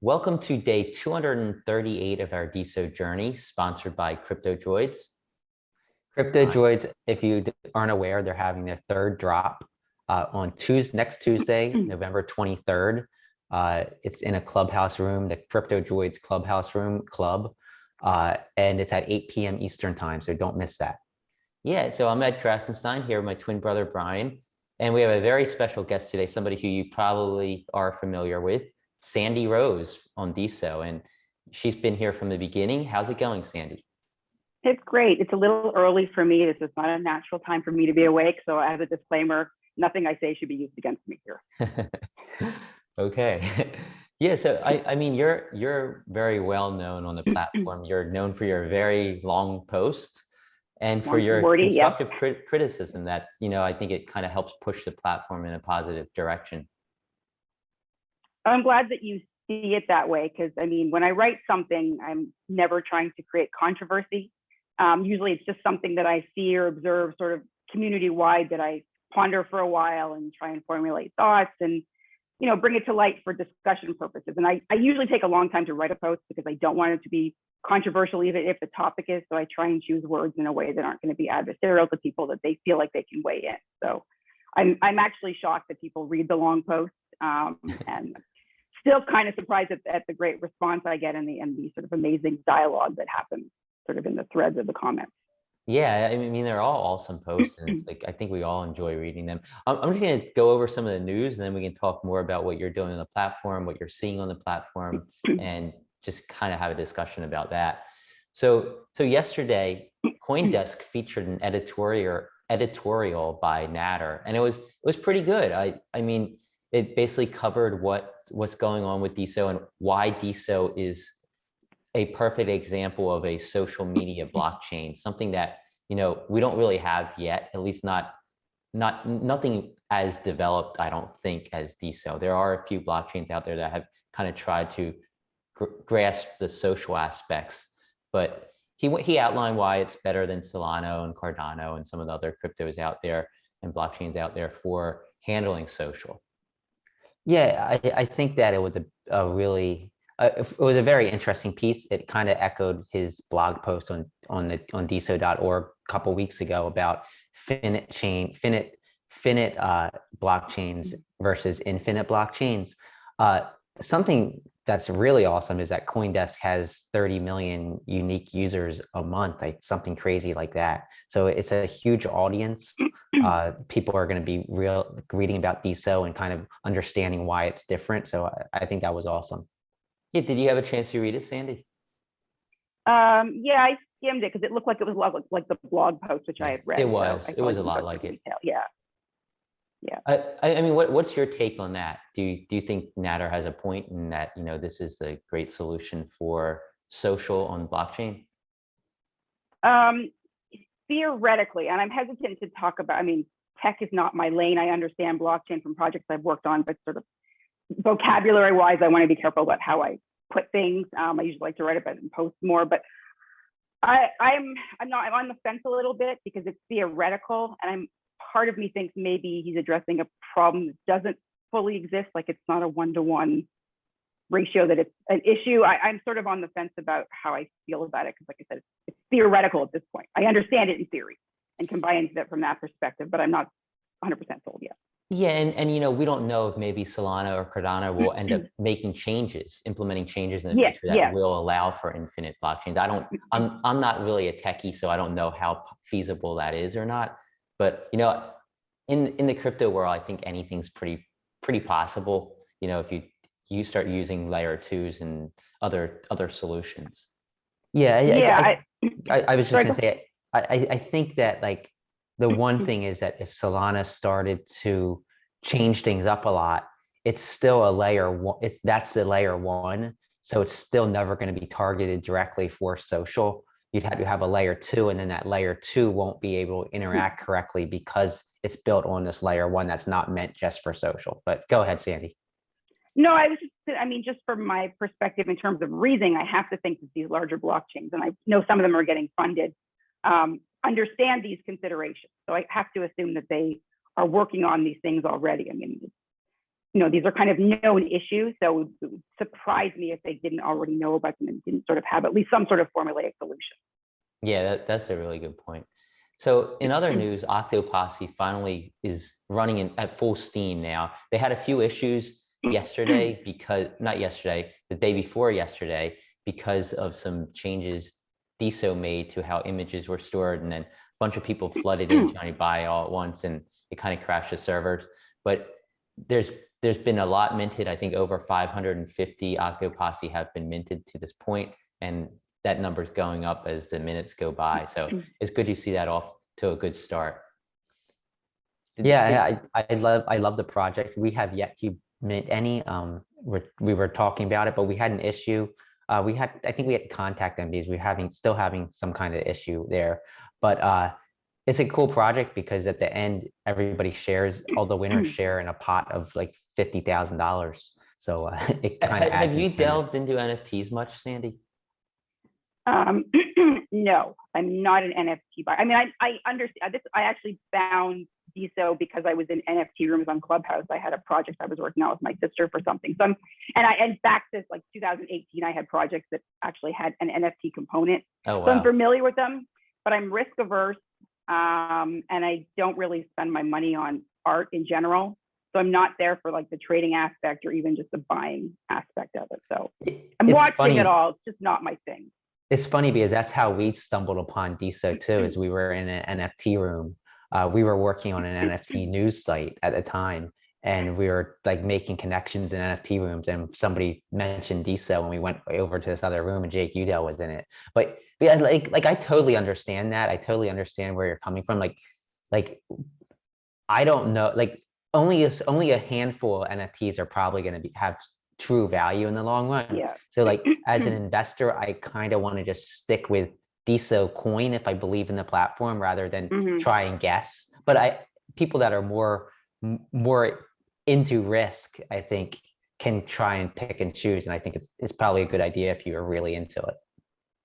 Welcome to day 238 of our DeSo journey, sponsored by Crypto Droids. Crypto Droids, if you aren't aware, they're having their third drop on next Tuesday, November 23rd. It's in a clubhouse room, the Crypto Droids Clubhouse Room Club, and it's at 8 p.m. Eastern time, so don't miss that. Yeah, so I'm Ed Krasenstein here with my twin brother, Brian, and we have a very special guest today, somebody who you probably are familiar with, Sandirose on DeSo, and she's been here from the beginning. How's it going, Sandy? It's great. It's a little early for me. This is not a natural time for me to be awake. So as a disclaimer, nothing I say should be used against me here. Okay. Yeah, so I mean, you're very well known on the platform. You're known for your very long posts and for your wordy, constructive criticism that, I think it kind of helps push the platform in a positive direction. I'm glad that you see it that way, because I mean, when I write something, I'm never trying to create controversy. Usually it's just something that I see or observe sort of community-wide that I ponder for a while and try and formulate thoughts and, bring it to light for discussion purposes. And I usually take a long time to write a post because I don't want it to be controversial, even if the topic is. So I try and choose words in a way that aren't going to be adversarial to people, that they feel like they can weigh in. So I'm actually shocked that people read the long posts, and still kind of surprised at the great response I get and the sort of amazing dialogue that happens sort of in the threads of the comments. Yeah, I mean, they're all awesome posts, and it's like I think we all enjoy reading them. I'm just going to go over some of the news, and then we can talk more about what you're doing on the platform, what you're seeing on the platform, and just kind of have a discussion about that. So yesterday, Coindesk featured an editorial by Natter, and it was pretty good. I mean, it basically covered what's going on with DeSo and why DeSo is a perfect example of a social media blockchain, something that, we don't really have yet, at least nothing as developed, I don't think, as DeSo. There are a few blockchains out there that have kind of tried to grasp the social aspects, but he outlined why it's better than Solana and Cardano and some of the other cryptos out there and blockchains out there for handling social. Yeah, I think that it was a really it was a very interesting piece. It kind of echoed his blog post on DeSo.org a couple weeks ago about finite blockchains versus infinite blockchains. Something that's really awesome is that Coindesk has 30 million unique users a month, like something crazy like that. So it's a huge audience. People are going to be reading about DeSo and kind of understanding why it's different. So I think that was awesome. Yeah, did you have a chance to read it, Sandy? Yeah, I skimmed it because it looked like it was a lot like the blog post, which I had read. It was. So it was a lot like it. Yeah. I mean, what's your take on that? Do you think Natter has a point in that, this is a great solution for social on blockchain? Theoretically, and I'm hesitant to talk about, I mean, tech is not my lane. I understand blockchain from projects I've worked on, but sort of vocabulary wise, I want to be careful about how I put things. I usually like to write about it and post more, but I'm on the fence a little bit because it's theoretical, and part of me thinks maybe he's addressing a problem that doesn't fully exist. Like it's not a 1-to-1 ratio, that it's an issue. I'm sort of on the fence about how I feel about it, because like I said, it's theoretical at this point. I understand it in theory and can buy into that from that perspective, but I'm not 100% sold yet. Yeah, and we don't know if maybe Solana or Cardano will end up implementing changes in the future that will allow for infinite blockchains. I'm not really a techie, so I don't know how feasible that is or not. But in the crypto world, I think anything's pretty possible. If you start using layer 2s and other solutions. Yeah, I was just gonna say, I think that like the one thing is that if Solana started to change things up a lot, it's still a layer one. That's the layer 1, so it's still never going to be targeted directly for social. You'd have to have a layer 2, and then that layer 2 won't be able to interact correctly because it's built on this layer 1 that's not meant just for social. But go ahead, Sandy. No, just from my perspective in terms of reasoning, I have to think that these larger blockchains, and I know some of them are getting funded, understand these considerations. So I have to assume that they are working on these things already. I mean, these are kind of known issues. So it would surprise me if they didn't already know about them and didn't sort of have at least some sort of formulaic solution. Yeah, that's a really good point. So in other news, Octoposse finally is running at full steam now. They had a few issues yesterday not yesterday, the day before yesterday, because of some changes DeSo made to how images were stored, and then a bunch of people flooded in trying to buy all at once, and it kind of crashed the servers. But there's been a lot minted. I think over 550 Octoposse have been minted to this point, and that number's going up as the minutes go by. So it's good to see that off to a good start. Yeah, I love the project. We have yet to mint any. We were talking about it, but we had an issue. I think we had to contact them because we're still having some kind of issue there. But it's a cool project because at the end, everybody shares, all the winners share in a pot of like $50,000. So it kind of Have you delved into NFTs much, Sandy? No, I'm not an NFT buyer. I mean, I understand this. I actually found DeSo because I was in NFT rooms on Clubhouse. I had a project I was working on with my sister for something. So and back to like 2018, I had projects that actually had an NFT component. Oh, wow. So I'm familiar with them, but I'm risk averse, and I don't really spend my money on art in general. So I'm not there for like the trading aspect or even just the buying aspect of it. So I'm watching it all. It's just not my thing. It's funny because that's how we stumbled upon DeSo too, as we were in an NFT room. We were working on an NFT news site at the time, and we were like making connections in NFT rooms, and somebody mentioned DeSo, and we went over to this other room and Jake Udell was in it. But yeah, like I totally understand that. I totally understand where you're coming from. Like I don't know, like only a handful of NFTs are probably going to have true value in the long run. Yeah. So like as an investor, I kind of want to just stick with DeSo coin if I believe in the platform rather than try and guess. But people that are more into risk, I think, can try and pick and choose. And I think it's probably a good idea if you're really into it.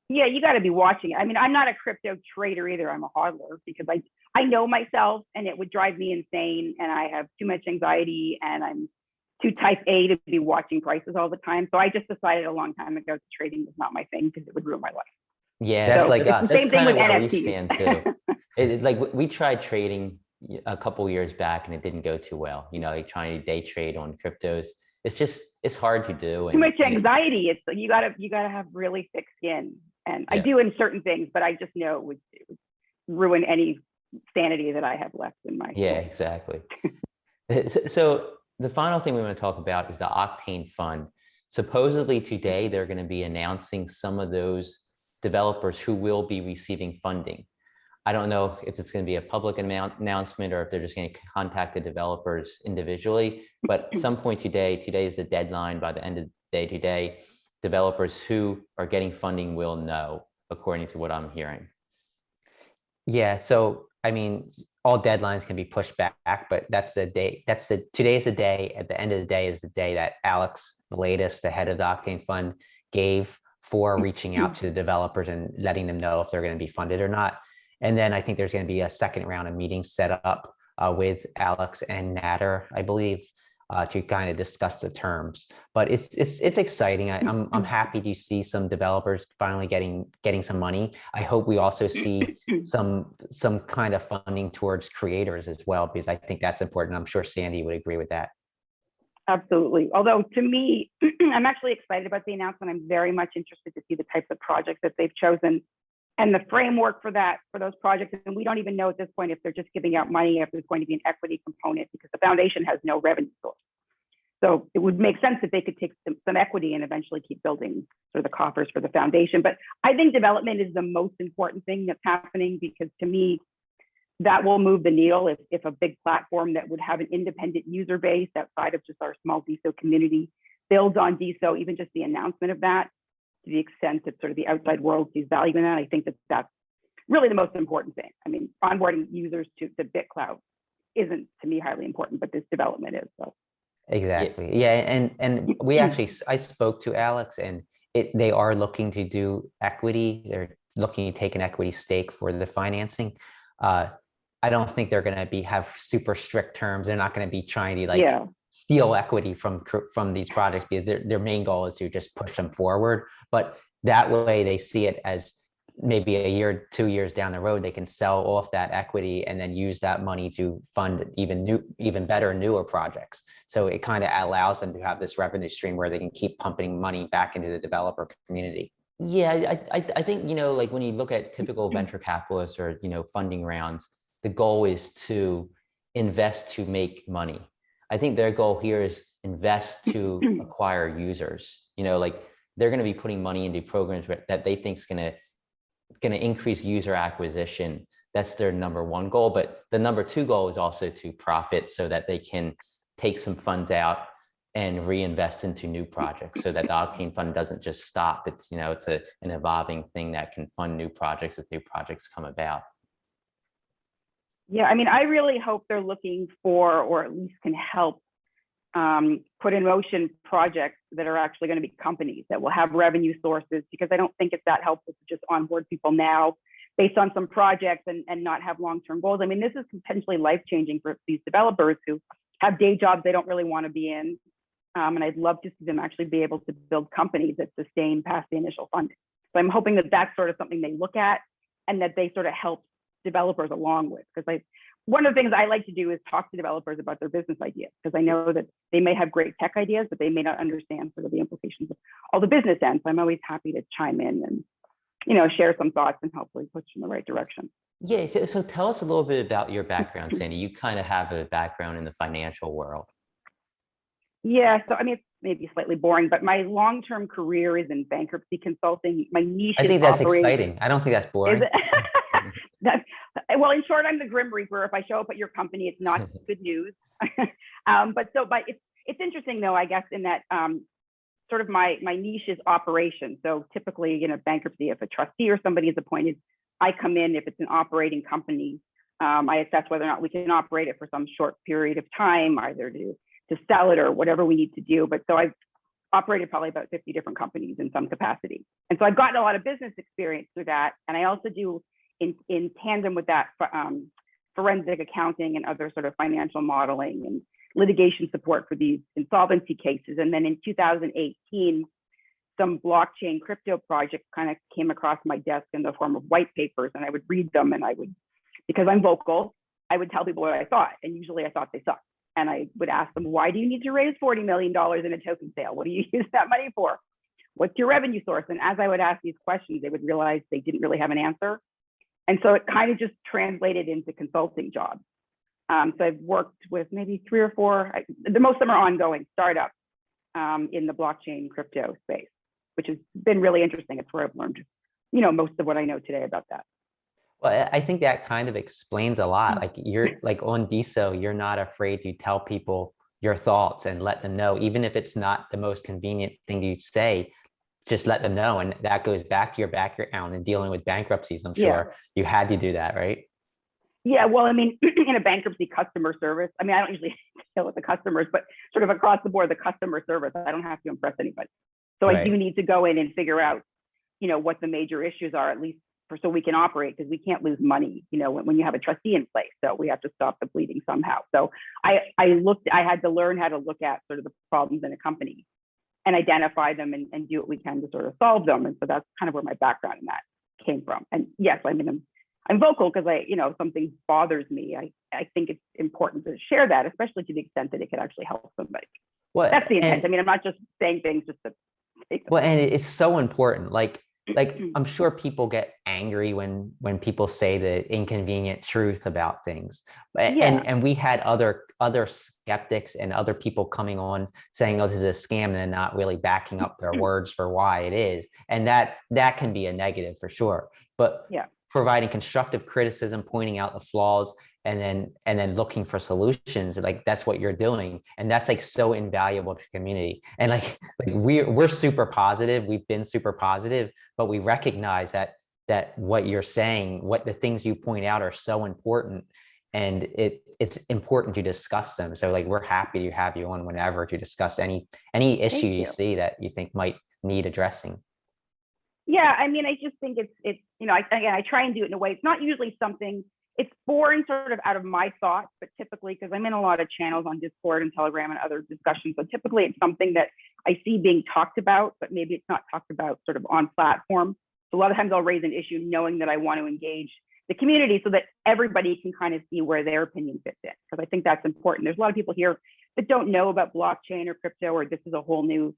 Yeah, you got to be watching it. I mean, I'm not a crypto trader either. I'm a hodler because I know myself, and it would drive me insane. And I have too much anxiety, and I'm too type A to be watching prices all the time. So I just decided a long time ago that trading was not my thing because it would ruin my life. Yeah, that's so like it's the same thing with where NFTs. we stand too. Like we tried trading a couple years back and it didn't go too well. Like trying to day trade on cryptos. It's hard to do. Too much anxiety. It's you gotta have really thick skin. And I do in certain things, but I just know it would ruin any sanity that I have left in my. Yeah, exactly. So the final thing we want to talk about is the Octane Fund. Supposedly today, they're going to be announcing some of those developers who will be receiving funding. I don't know if it's going to be a public announcement or if they're just going to contact the developers individually, but at some point today is the deadline. By the end of the day today, developers who are getting funding will know, according to what I'm hearing. Yeah, so I mean, all deadlines can be pushed back, but that's the day. Today's the day. At the end of the day is the day that Alex, the latest, the head of the Octane Fund, gave for reaching out to the developers and letting them know if they're going to be funded or not. And then I think there's going to be a second round of meetings set up with Alex and Nader, I believe, to kind of discuss the terms. But it's exciting. I'm happy to see some developers finally getting some money. I hope we also see some kind of funding towards creators as well, because I think that's important. I'm sure Sandy would agree with that. Absolutely. Although to me, I'm actually excited about the announcement. I'm very much interested to see the types of projects that they've chosen and the framework for those projects. And we don't even know at this point if they're just giving out money, if there's going to be an equity component, because the foundation has no revenue source. So it would make sense that they could take some equity and eventually keep building sort of the coffers for the foundation. But I think development is the most important thing that's happening, because to me, that will move the needle. If a big platform that would have an independent user base outside of just our small DeSo community builds on DeSo, even just the announcement of that, to the extent that sort of the outside world sees value in that, I think that's really the most important thing. I mean, onboarding users to BitCloud isn't, to me, highly important, but this development is. So. Exactly. Yeah, and we actually, I spoke to Alex, and they are looking to do equity. They're looking to take an equity stake for the financing. I don't think they're going to have super strict terms. They're not going to be trying to steal equity from these projects, because their main goal is to just push them forward. But that way they see it as maybe a year, 2 years down the road, they can sell off that equity and then use that money to fund even better, newer projects. So it kind of allows them to have this revenue stream where they can keep pumping money back into the developer community. Yeah, I think, like when you look at typical venture capitalists or, funding rounds, the goal is to invest to make money. I think their goal here is invest to acquire users. Like they're going to be putting money into programs that they think is going to increase user acquisition. That's their number one goal. But the number two goal is also to profit so that they can take some funds out and reinvest into new projects, so that the Octane Fund doesn't just stop. It's, it's an evolving thing that can fund new projects as new projects come about. Yeah, I mean, I really hope they're looking for, or at least can help put in motion projects that are actually going to be companies that will have revenue sources, because I don't think it's that helpful to just onboard people now based on some projects and not have long-term goals. I mean, this is potentially life-changing for these developers who have day jobs they don't really want to be in. And I'd love to see them actually be able to build companies that sustain past the initial funding. So I'm hoping that that's sort of something they look at and that they sort of help developers along with. Because one of the things I like to do is talk to developers about their business ideas, because I know that they may have great tech ideas, but they may not understand sort of the implications of all the business ends. So I'm always happy to chime in and, share some thoughts and hopefully push in the right direction. Yeah, so tell us a little bit about your background, Sandy. You kind of have a background in the financial world. Yeah, so I mean, it's maybe slightly boring, but my long-term career is in bankruptcy consulting. My niche I think that's exciting. I don't think that's boring. Well, in short, I'm the Grim Reaper. If I show up at your company, it's not good news. But it's interesting though, I guess, in that sort of my niche is operations. So typically, bankruptcy, if a trustee or somebody is appointed, I come in. If it's an operating company, I assess whether or not we can operate it for some short period of time, either to sell it or whatever we need to do. But so I've operated probably about 50 different companies in some capacity. And so I've gotten a lot of business experience through that. And I also do in tandem with that forensic accounting and other sort of financial modeling and litigation support for these insolvency cases. And then in 2018, some blockchain crypto projects kind of came across my desk in the form of white papers, and I would read them, and I would, because I'm vocal, I would tell people what I thought. And usually I thought they sucked. And I would ask them, why do you need to raise $40 million in a token sale? What do you use that money for? What's your revenue source? And as I would ask these questions, they would realize they didn't really have an answer. And so it kind of just translated into consulting jobs. So I've worked with maybe 3 or 4, most of them are ongoing startups in the blockchain crypto space, which has been really interesting. It's where I've learned, most of what I know today about that. Well, I think that kind of explains a lot. Like you're like on DeSo, you're not afraid to tell people your thoughts and let them know, even if it's not the most convenient thing to say, just let them know. And that goes back to your background in dealing with bankruptcies. I'm sure you had to do that, right? Yeah, well, I mean, in a bankruptcy customer service, I mean, I don't usually deal with the customers, but sort of across the board, the customer service, I don't have to impress anybody. So I do need to go in and figure out, what the major issues are, at least so we can operate, because we can't lose money, when you have a trustee in place. So we have to stop the bleeding somehow. So I had to learn how to look at sort of the problems in a company and identify them and do what we can to sort of solve them. And so that's kind of where my background in that came from. And yes, I mean, I'm vocal because if something bothers me, I think it's important to share that, especially to the extent that it could actually help somebody. Well, that's the intent. I mean, I'm not just saying things just to take them. Well, and it's so important. Like I'm sure people get angry when people say the inconvenient truth about things. And we had other skeptics and other people coming on saying, oh, this is a scam, and then not really backing up their words for why it is. And that can be a negative for sure. But providing constructive criticism, pointing out the flaws, and then looking for solutions, like that's what you're doing. And that's like so invaluable to the community. And like we're super positive. We've been super positive, but we recognize that what you're saying, what the things you point out are so important, and it's important to discuss them. So like we're happy to have you on whenever to discuss any issue you see that you think might need addressing. Yeah, I mean, I just think it's I try and do it in a way. It's not usually something it's born sort of out of my thoughts, but typically, because I'm in a lot of channels on Discord and Telegram and other discussions, so typically it's something that I see being talked about, but maybe it's not talked about sort of on platform. So a lot of times I'll raise an issue knowing that I want to engage the community so that everybody can kind of see where their opinion fits in, because I think that's important. There's a lot of people here that don't know about blockchain or crypto, or this is a whole new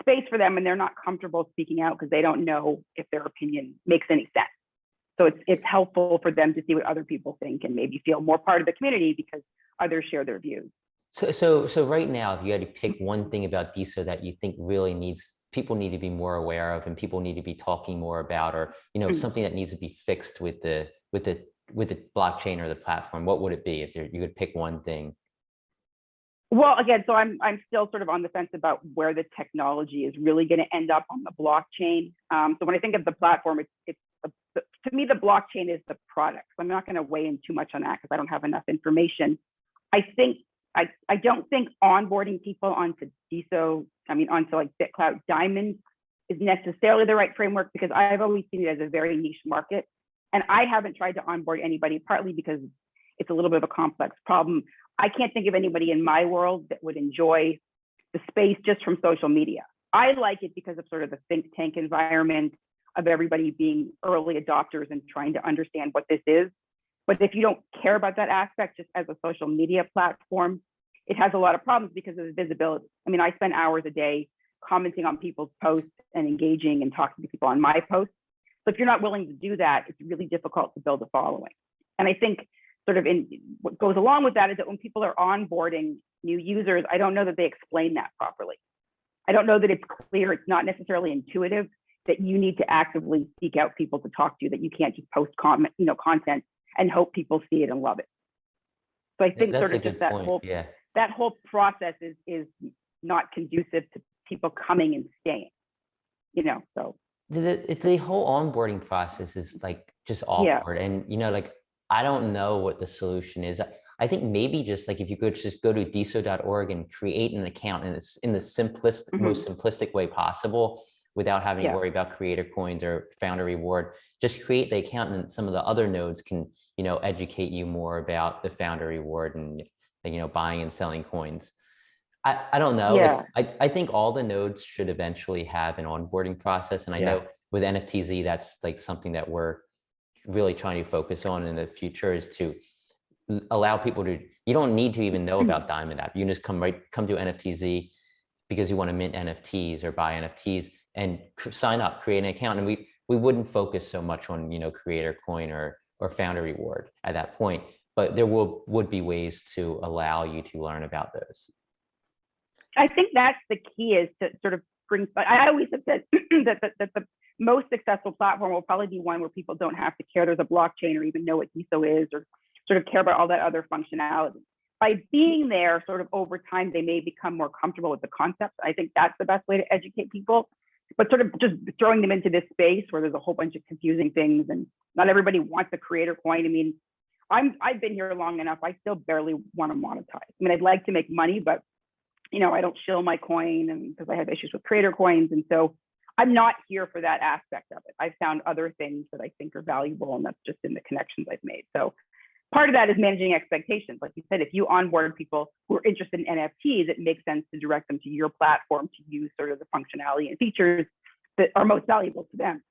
space for them, and they're not comfortable speaking out because they don't know if their opinion makes any sense. So it's helpful for them to see what other people think and maybe feel more part of the community because others share their views. So right now, if you had to pick one thing about DeSo that you think really people need to be more aware of and people need to be talking more about, or something that needs to be fixed with the blockchain or the platform, what would it be if you could pick one thing? Well, again, so I'm still sort of on the fence about where the technology is really going to end up on the blockchain. So when I think of the platform, to me, the blockchain is the product. So I'm not going to weigh in too much on that because I don't have enough information. I don't think onboarding people onto DeSo, onto like BitClout Diamond is necessarily the right framework, because I've always seen it as a very niche market. And I haven't tried to onboard anybody, partly because it's a little bit of a complex problem. I can't think of anybody in my world that would enjoy the space just from social media. I like it because of sort of the think tank environment of everybody being early adopters and trying to understand what this is. But if you don't care about that aspect just as a social media platform, it has a lot of problems because of the visibility. I spend hours a day commenting on people's posts and engaging and talking to people on my posts. So if you're not willing to do that, it's really difficult to build a following. And I think sort of what goes along with that is that when people are onboarding new users, I don't know that they explain that properly. I don't know that it's clear. It's not necessarily intuitive that you need to actively seek out people to talk to, that you can't just post content and hope people see it and love it. So I think That's sort of just that whole process is not conducive to people coming and staying, so. The whole onboarding process is like just awkward. And, like, I don't know what the solution is. I think maybe just like if you could just go to deso.org and create an account in the simplest, most simplistic way possible, without having to worry about creator coins or founder reward. Just create the account, and some of the other nodes can, educate you more about the founder reward and, buying and selling coins. I don't know. Yeah. Like, I think all the nodes should eventually have an onboarding process. And I know with NFTZ, that's like something that we're really trying to focus on in the future, is to allow people to, you don't need to even know about Diamond App. You can just come to NFTZ because you want to mint NFTs or buy NFTs and sign up, create an account. And we wouldn't focus so much on, creator coin or founder reward at that point, but there would be ways to allow you to learn about those. I think that's the key, is to sort of bring, I always have said that the most successful platform will probably be one where people don't have to care there's a blockchain or even know what DeSo is, or sort of care about all that other functionality. By being there sort of over time, they may become more comfortable with the concept. I think that's the best way to educate people. But sort of just throwing them into this space where there's a whole bunch of confusing things and not everybody wants a creator coin. I've been here long enough. I still barely want to monetize. I'd like to make money, but I don't shill my coin, and because I have issues with creator coins. And so I'm not here for that aspect of it. I've found other things that I think are valuable, and that's just in the connections I've made. So part of that is managing expectations. Like you said, if you onboard people who are interested in NFTs, it makes sense to direct them to your platform to use sort of the functionality and features that are most valuable to them.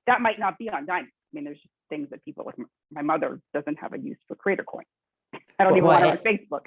That might not be on Diamond. There's just things that people, like my mother doesn't have a use for creator coin. I don't even want her on Facebook.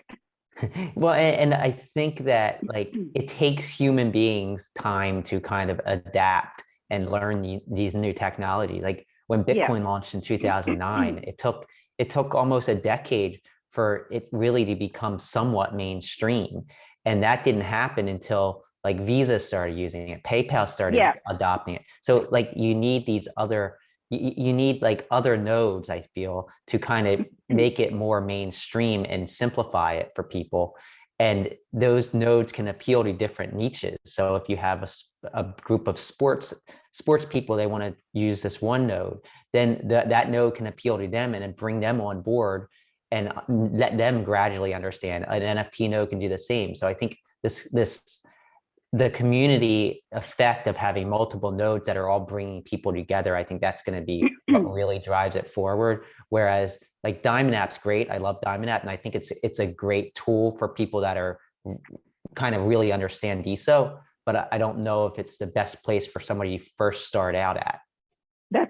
Well, and I think that like it takes human beings time to kind of adapt and learn these new technologies. Like when Bitcoin launched in 2009, it took almost a decade for it really to become somewhat mainstream. And that didn't happen until like Visa started using it, PayPal started adopting it. So like you need these other, you need like other nodes, I feel, to kind of make it more mainstream and simplify it for people. And those nodes can appeal to different niches. So if you have a group of sports people, they want to use this one node, then that node can appeal to them and then bring them on board and let them gradually understand. An NFT node can do the same. So I think this the community effect of having multiple nodes that are all bringing people together, I think that's going to be what really drives it forward. Whereas like Diamond App's great. I love Diamond App, and I think it's a great tool for people that are kind of really understand DeSo, but I don't know if it's the best place for somebody to first start out at.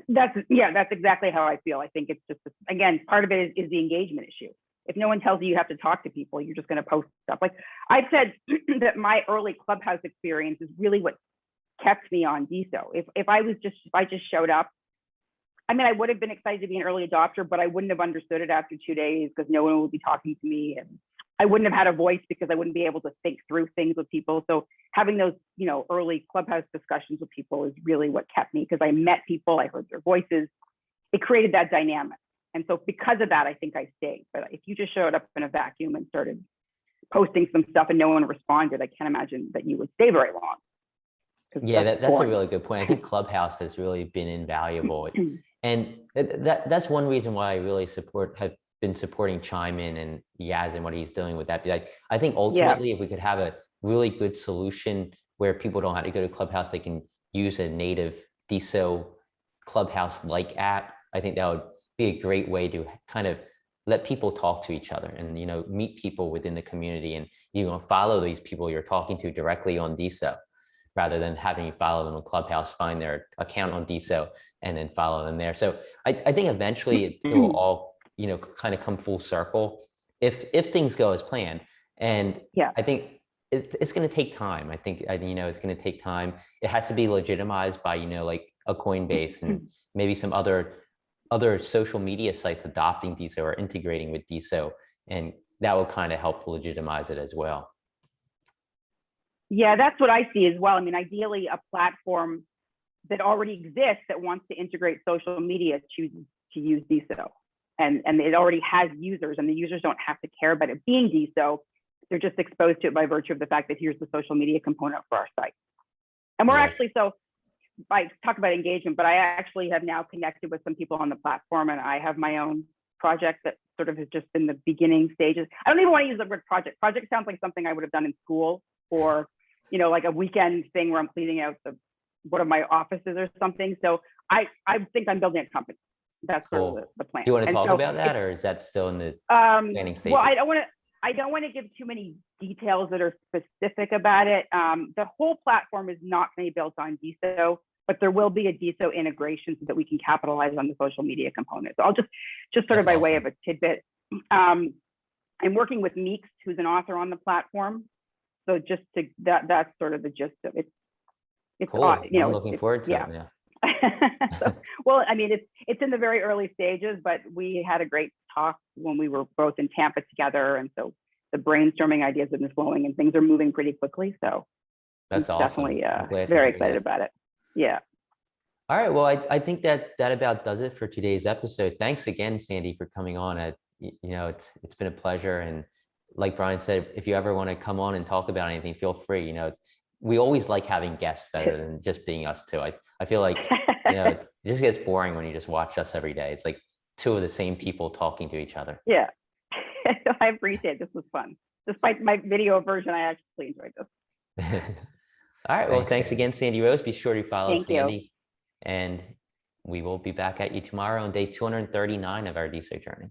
That's exactly how I feel. I think it's just, again, part of it is the engagement issue. If no one tells you you have to talk to people, you're just going to post stuff. Like I've said that my early Clubhouse experience is really what kept me on DeSo. If I just showed up, I mean, I would have been excited to be an early adopter, but I wouldn't have understood it after 2 days because no one would be talking to me, and I wouldn't have had a voice because I wouldn't be able to think through things with people. So having those, early Clubhouse discussions with people is really what kept me, because I met people, I heard their voices. It created that dynamic. And so because of that, I think I stayed. But if you just showed up in a vacuum and started posting some stuff and no one responded, I can't imagine that you would stay very long. Yeah, that's a really good point. I think Clubhouse has really been invaluable. And that's one reason why I really have been supporting Chime In and Yaz and what he's doing with that. Like, I think ultimately, if we could have a really good solution where people don't have to go to Clubhouse, they can use a native DeSo Clubhouse-like app. I think that would be a great way to kind of let people talk to each other and, meet people within the community, and follow these people you're talking to directly on DeSo, rather than having you follow them on Clubhouse, find their account on DeSo, and then follow them there. So I think eventually it will all, kind of come full circle if things go as planned. And I think it's going to take time. I think, it's going to take time. It has to be legitimized by, like a Coinbase and maybe some other social media sites adopting DeSo or integrating with DeSo. And that will kind of help legitimize it as well. Yeah, that's what I see as well. I mean, ideally, a platform that already exists that wants to integrate social media chooses to use DeSo. And it already has users, and the users don't have to care about it being DeSo. They're just exposed to it by virtue of the fact that here's the social media component for our site. And we're actually, so I talk about engagement, but I actually have now connected with some people on the platform, and I have my own project that sort of is just in the beginning stages. I don't even want to use the word project. Project sounds like something I would have done in school, or like a weekend thing where I'm cleaning out one of my offices or something. So I think I'm building a company. That's sort of the plan. Do you want to talk about that, or is that still in the planning stage? Well, I don't want to give too many details that are specific about it. The whole platform is not going to be built on DeSo, but there will be a DeSo integration so that we can capitalize on the social media component. So I'll just sort of by way of a tidbit. I'm working with Meeks, who's an author on the platform. So just that's sort of the gist of it. It's cool. I'm looking forward to it. Yeah. So, well, I mean, it's in the very early stages, but we had a great talk when we were both in Tampa together, and so the brainstorming ideas have been flowing, and things are moving pretty quickly. So that's awesome. Definitely very excited about it. Yeah. All right. Well, I think that about does it for today's episode. Thanks again, Sandy, for coming on. It's been a pleasure, and like Brian said, if you ever want to come on and talk about anything, feel free. We always like having guests better than just being us two. I feel like, it just gets boring when you just watch us every day. It's like two of the same people talking to each other. Yeah. I appreciate it. This was fun. Despite my video version, I actually enjoyed this. All right. Well, thanks again, Sandirose. Be sure to follow Thank Sandy. You. And we will be back at you tomorrow on day 239 of our DeSo journey.